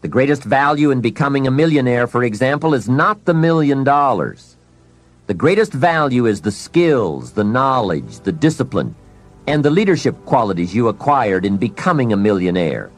The greatest value in becoming a millionaire, for example, is not the $1 million. The greatest value is the skills, the knowledge, the discipline, and the leadership qualities you acquired in becoming a millionaire.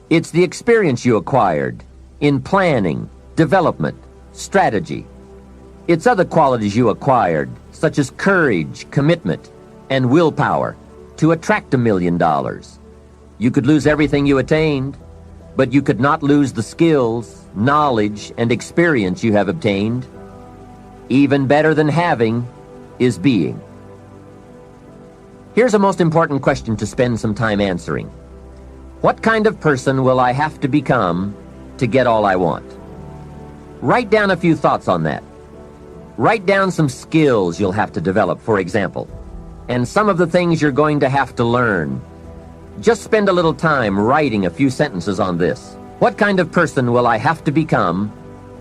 It's the experience you acquired in planning, development, strategy. It's other qualities you acquired, such as courage, commitment, and willpower, to attract $1 million. You could lose everything you attained, but you could not lose the skills, knowledge, and experience you have obtained. Even better than having is being. Here's a most important question to spend some time answering. What kind of person will I have to become to get all I want? Write down a few thoughts on that. Write down some skills you'll have to develop, for example, and some of the things you're going to have to learn. Just spend a little time writing a few sentences on this. What kind of person will I have to become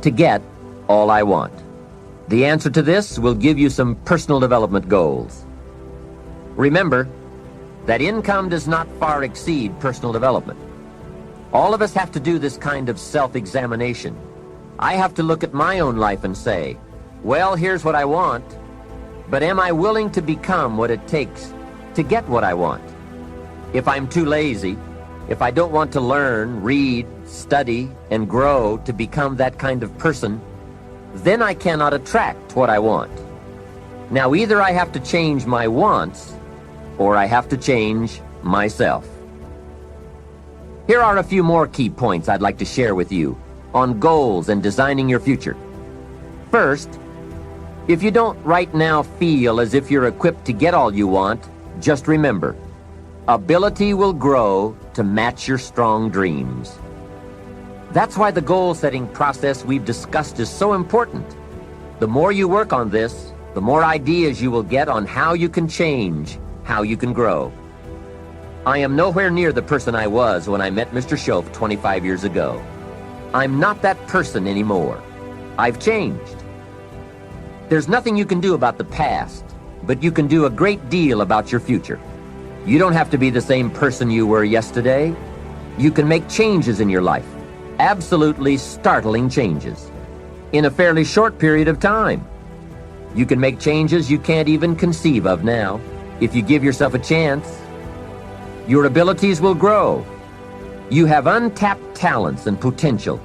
to get all I want? The answer to this will give you some personal development goals. Remember that income does not far exceed personal development. All of us have to do this kind of self-examination. I have to look at my own life and say, well, here's what I want, but am I willing to become what it takes to get what I want? If I'm too lazy, if I don't want to learn, read, study, and grow to become that kind of person, then I cannot attract what I want. Now, either I have to change my wants, or I have to change myself. Here are a few more key points I'd like to share with you on goals and designing your future. First, if you don't right now feel as if you're equipped to get all you want, just remember, ability will grow to match your strong dreams. That's why the goal-setting process we've discussed is so important. The more you work on this, the more ideas you will get on how you can change, how you can grow. I am nowhere near the person I was when I met Mr. Shoaff 25 years ago. I'm not that person anymore. I've changed. There's nothing you can do about the past, but you can do a great deal about your future. You don't have to be the same person you were yesterday. You can make changes in your life, absolutely startling changes, in a fairly short period of time. You can make changes you can't even conceive of now, if you give yourself a chance. Your abilities will grow. You have untapped talents and potential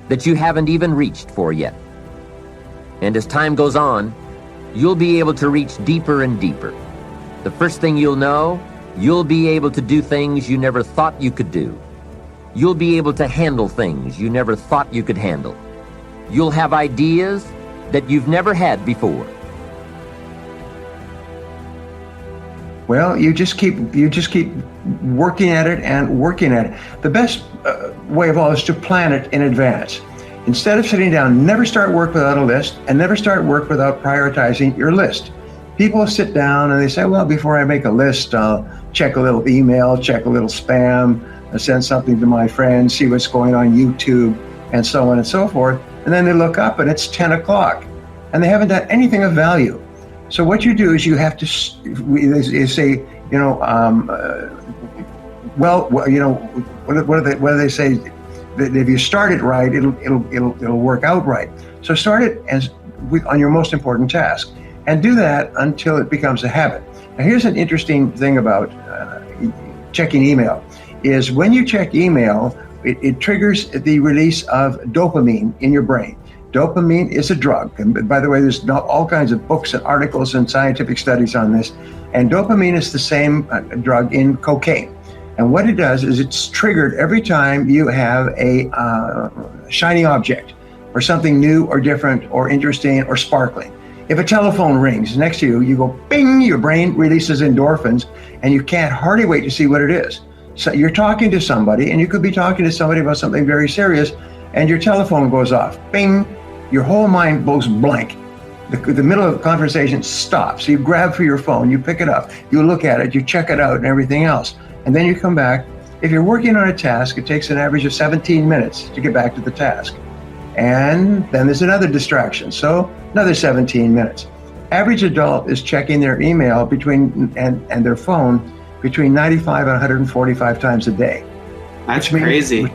that you haven't even reached for yet. And as time goes on, you'll be able to reach deeper and deeper. The first thing you'll know, you'll be able to do things you never thought you could do. You'll be able to handle things you never thought you could handle. You'll have ideas that you've never had before. Well, you just keep working at it and working at it. The best way of all is to plan it in advance. Instead of sitting down, never start work without a list, and never start work without prioritizing your list. People sit down and they say, well, before I make a list, I'll check a little email, check a little spam, I'll send something to my friends, see what's going on YouTube, and so on and so forth. And then they look up and it's 10 o'clock and they haven't done anything of value. So what you do is you have to say, what do they say? That if you start it right, it'll work out right. So start it on your most important task, and do that until it becomes a habit. Now, here's an interesting thing about checking email: is when you check email, it triggers the release of dopamine in your brain. Dopamine is a drug, and by the way, there's all kinds of books and articles and scientific studies on this. And dopamine is the same drug in cocaine. And what it does is it's triggered every time you have a shiny object or something new or different or interesting or sparkling. If a telephone rings next to you, you go bing, your brain releases endorphins, and you can't hardly wait to see what it is. So you're talking to somebody, and you could be talking to somebody about something very serious, and your telephone goes off, bing, your whole mind goes blank. The middle of the conversation stops. You grab for your phone, you pick it up, you look at it, you check it out and everything else. And then you come back. If you're working on a task, it takes an average of 17 minutes to get back to the task. And then there's another distraction, so another 17 minutes. Average adult is checking their email and their phone between 95 and 145 times a day. That's crazy.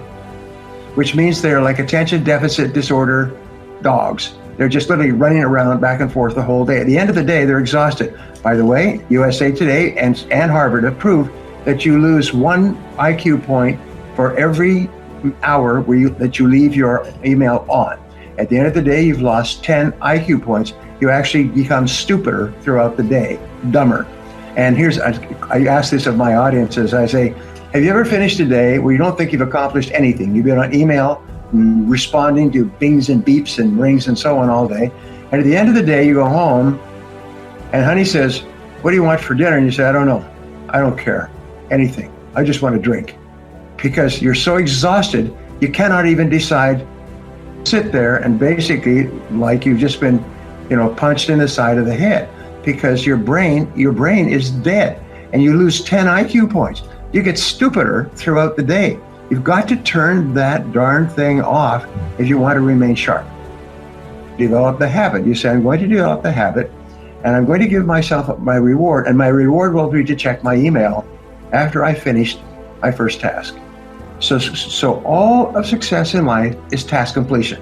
which means they're like attention deficit disorder dogs. They're just literally running around back and forth the whole day. At the end of the day, they're exhausted. By the way, USA Today and Harvard have proved that you lose 1 IQ point for every hour that you leave your email on. At the end of the day, you've lost 10 IQ points. You actually become stupider throughout the day, dumber. And I ask this of my audiences. I say, have you ever finished a day where you don't think you've accomplished anything? You've been on email, responding to bings and beeps and rings and so on all day. And at the end of the day, you go home and honey says, what do you want for dinner? And you say, I don't know. I don't care. Anything. I just want to drink. Because you're so exhausted, you cannot even decide. Sit there and basically like you've just been, punched in the side of the head, because your brain is dead and you lose 10 IQ points. You get stupider throughout the day. You've got to turn that darn thing off if you want to remain sharp. Develop the habit. You say, I'm going to develop the habit and I'm going to give myself my reward, and my reward will be to check my email after I finished my first task. So all of success in life is task completion.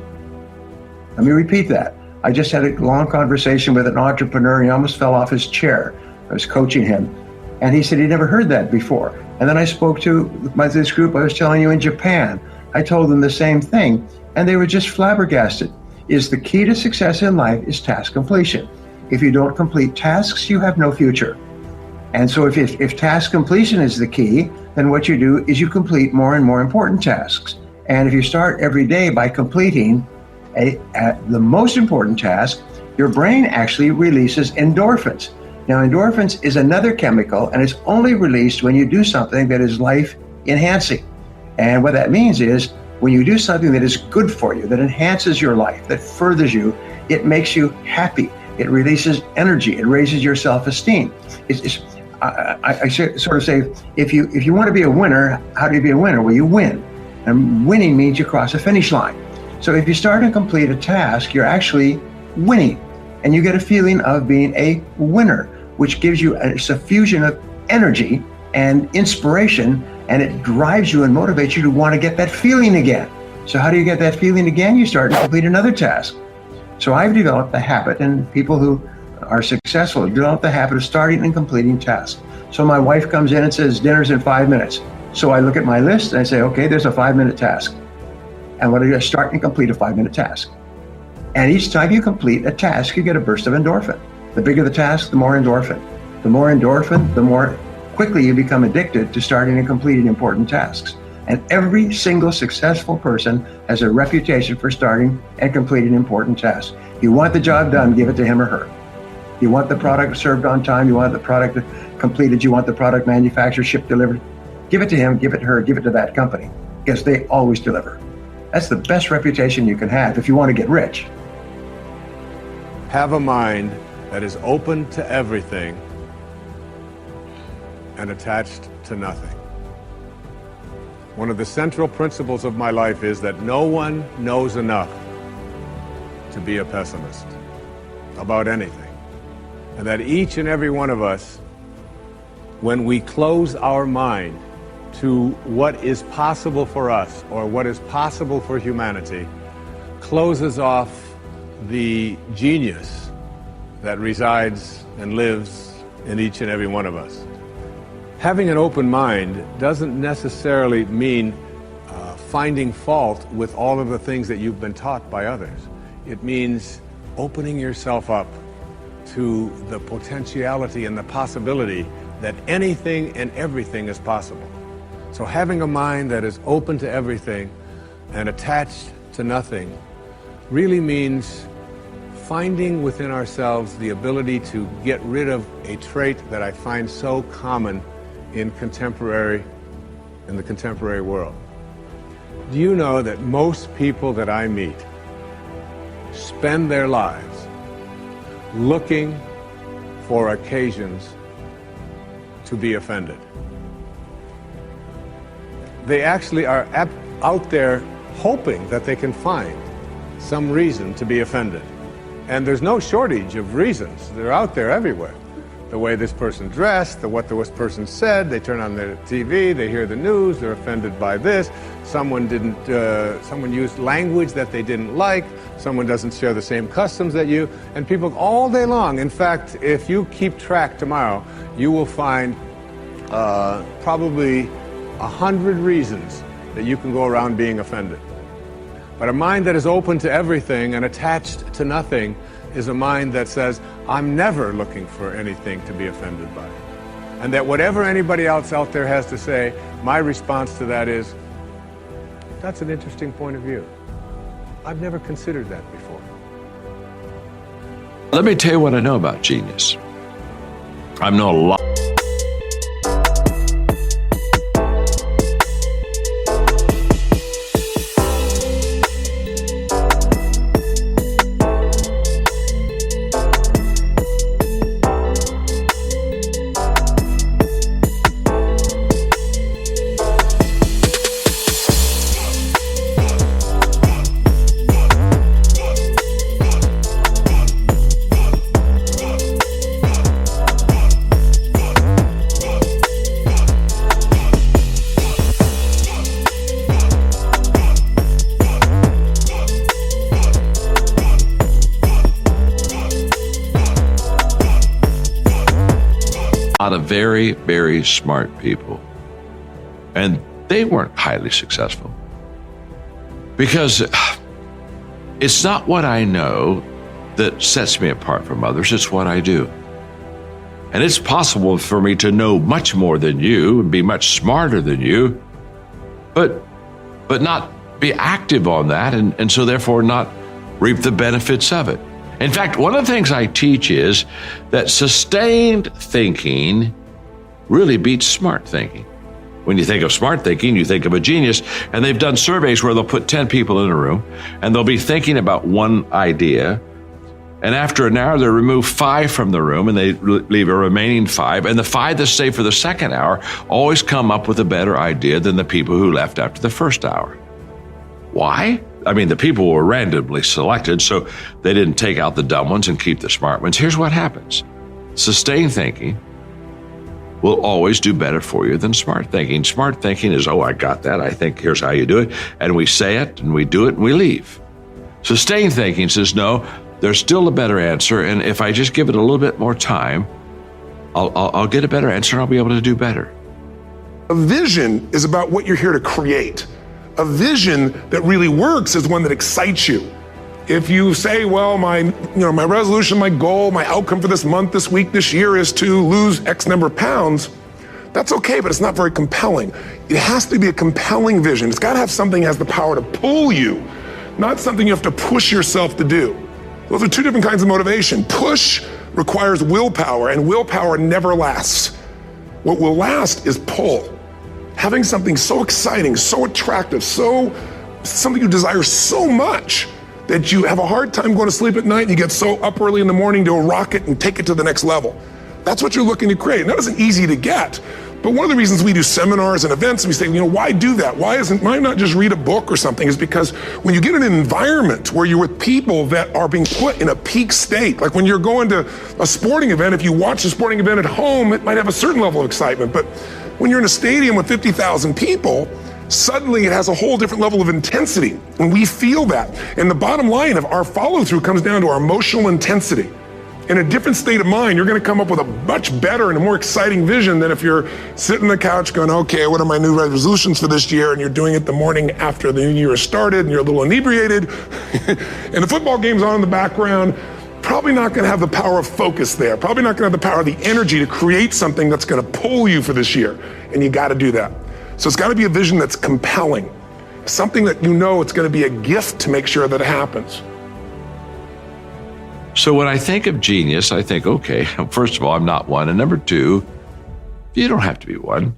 Let me repeat that. I just had a long conversation with an entrepreneur and he almost fell off his chair. I was coaching him and he said he'd never heard that before. And then I spoke to this group I was telling you in Japan. I told them the same thing and they were just flabbergasted. Is the key to success in life is task completion. If you don't complete tasks, you have no future. And so if task completion is the key, then what you do is you complete more and more important tasks. And if you start every day by completing the most important task, your brain actually releases endorphins. Now, endorphins is another chemical, and it's only released when you do something that is life-enhancing. And what that means is when you do something that is good for you, that enhances your life, that furthers you, it makes you happy. It releases energy. It raises your self-esteem. I sort of say, if you want to be a winner, how do you be a winner? Well, you win. And winning means you cross a finish line. So if you start and complete a task, you're actually winning. And you get a feeling of being a winner, which gives you a suffusion of energy and inspiration, and it drives you and motivates you to want to get that feeling again. So how do you get that feeling again? You start and complete another task. So I've developed the habit, and people who are successful develop the habit of starting and completing tasks. So my wife comes in and says, dinner's in 5 minutes. So I look at my list and I say, okay, there's a 5-minute task. And what do I start and complete a 5-minute task? And each time you complete a task, you get a burst of endorphin. The bigger the task, the more endorphin. The more endorphin, the more quickly you become addicted to starting and completing important tasks. And every single successful person has a reputation for starting and completing important tasks. You want the job done, give it to him or her. You want the product served on time, you want the product completed, you want the product manufactured, shipped, delivered. Give it to him, give it to her, give it to that company, because they always deliver. That's the best reputation you can have if you want to get rich. Have a mind that is open to everything and attached to nothing. One of the central principles of my life is that no one knows enough to be a pessimist about anything. And that each and every one of us, when we close our mind to what is possible for us or what is possible for humanity, closes off the genius that resides and lives in each and every one of us. Having an open mind doesn't necessarily mean finding fault with all of the things that you've been taught by others. It means opening yourself up to the potentiality and the possibility that anything and everything is possible. So having a mind that is open to everything and attached to nothing really means finding within ourselves the ability to get rid of a trait that I find so common in the contemporary world. Do you know that most people that I meet spend their lives looking for occasions to be offended? They actually are out there hoping that they can find some reason to be offended. And there's no shortage of reasons. They're out there everywhere. the way this person dressed, what this person said. They turn on the TV, they hear the news, they're offended by this. Someone used language that they didn't like. Someone doesn't share the same customs that you. And people all day long. In fact, if you keep track tomorrow, you will find probably 100 reasons that you can go around being offended. But a mind that is open to everything and attached to nothing is a mind that says, I'm never looking for anything to be offended by. And that whatever anybody else out there has to say, my response to that is, that's an interesting point of view. I've never considered that before. Let me tell you what I know about genius. I know a lot. Of very, very smart people. And they weren't highly successful. Because it's not what I know that sets me apart from others, it's what I do. And it's possible for me to know much more than you and be much smarter than you, but not be active on that and so therefore not reap the benefits of it. In fact, one of the things I teach is that sustained thinking really beats smart thinking. When you think of smart thinking, you think of a genius, and they've done surveys where they'll put 10 people in a room, and they'll be thinking about one idea, and after an hour, they'll remove 5 from the room, and they leave a remaining 5, and the 5 that stay for the second hour always come up with a better idea than the people who left after the first hour. Why? I mean, the people were randomly selected, so they didn't take out the dumb ones and keep the smart ones. Here's what happens. Sustained thinking will always do better for you than smart thinking. Smart thinking is, oh, I got that. I think here's how you do it. And we say it, and we do it, and we leave. Sustained thinking says, no, there's still a better answer, and if I just give it a little bit more time, I'll get a better answer, and I'll be able to do better. A vision is about what you're here to create. A vision that really works is one that excites you. If you say, well, my resolution, my goal, my outcome for this month, this week, this year is to lose X number of pounds, that's okay, but it's not very compelling. It has to be a compelling vision. It's got to have something that has the power to pull you, not something you have to push yourself to do. Those are two different kinds of motivation. Push requires willpower, and willpower never lasts. What will last is pull. Having something so exciting, so attractive, something you desire so much that you have a hard time going to sleep at night and you get so up early in the morning to rock it and take it to the next level. That's what you're looking to create. And that isn't easy to get. But one of the reasons we do seminars and events, and we say, why do that? Why not just read a book or something? Is because when you get in an environment where you're with people that are being put in a peak state, like when you're going to a sporting event, if you watch a sporting event at home, it might have a certain level of excitement. But when you're in a stadium with 50,000 people, suddenly it has a whole different level of intensity. And we feel that. And the bottom line of our follow-through comes down to our emotional intensity. In a different state of mind, you're going to come up with a much better and a more exciting vision than if you're sitting on the couch going, okay, what are my new resolutions for this year? And you're doing it the morning after the new year has started and you're a little inebriated and the football game's on in the background. Probably not going to have the power of focus there. Probably not going to have the power of the energy to create something that's going to pull you for this year. And you got to do that. So it's got to be a vision that's compelling. Something that it's going to be a gift to make sure that it happens. So when I think of genius, I think, okay, first of all, I'm not one. And number two, you don't have to be one.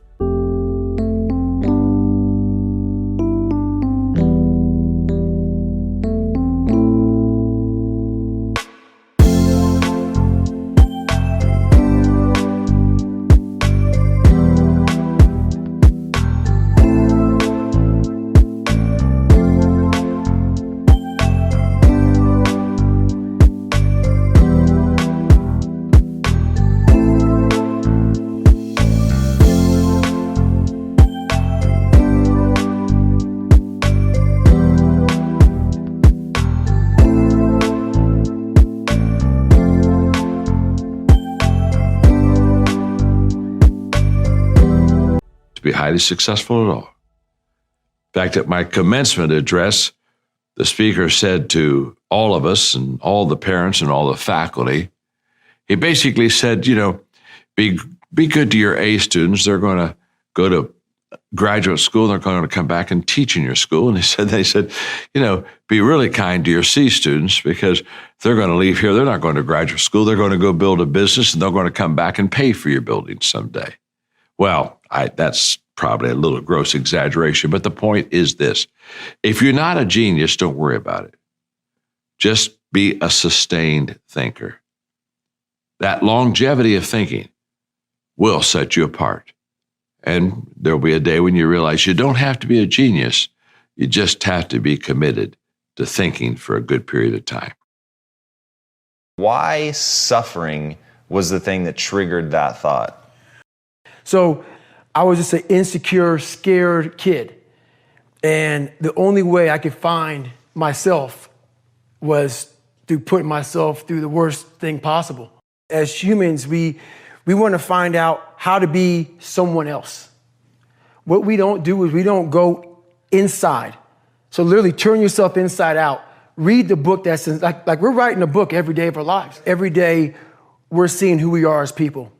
be highly successful at all. In fact, at my commencement address, the speaker said to all of us and all the parents and all the faculty, he basically said, be good to your A students. They're going to go to graduate school. They're going to come back and teach in your school. And they said, be really kind to your C students, because they're going to leave here. They're not going to graduate school. They're going to go build a business, and they're going to come back and pay for your building someday. Well, that's probably a little gross exaggeration, but the point is this. If you're not a genius, don't worry about it. Just be a sustained thinker. That longevity of thinking will set you apart. And there'll be a day when you realize you don't have to be a genius. You just have to be committed to thinking for a good period of time. Why suffering was the thing that triggered that thought? So I was just an insecure, scared kid. And the only way I could find myself was through putting myself through the worst thing possible. As humans, we want to find out how to be someone else. What we don't do is we don't go inside. So literally turn yourself inside out. Read the book that's like we're writing a book every day of our lives. Every day we're seeing who we are as people.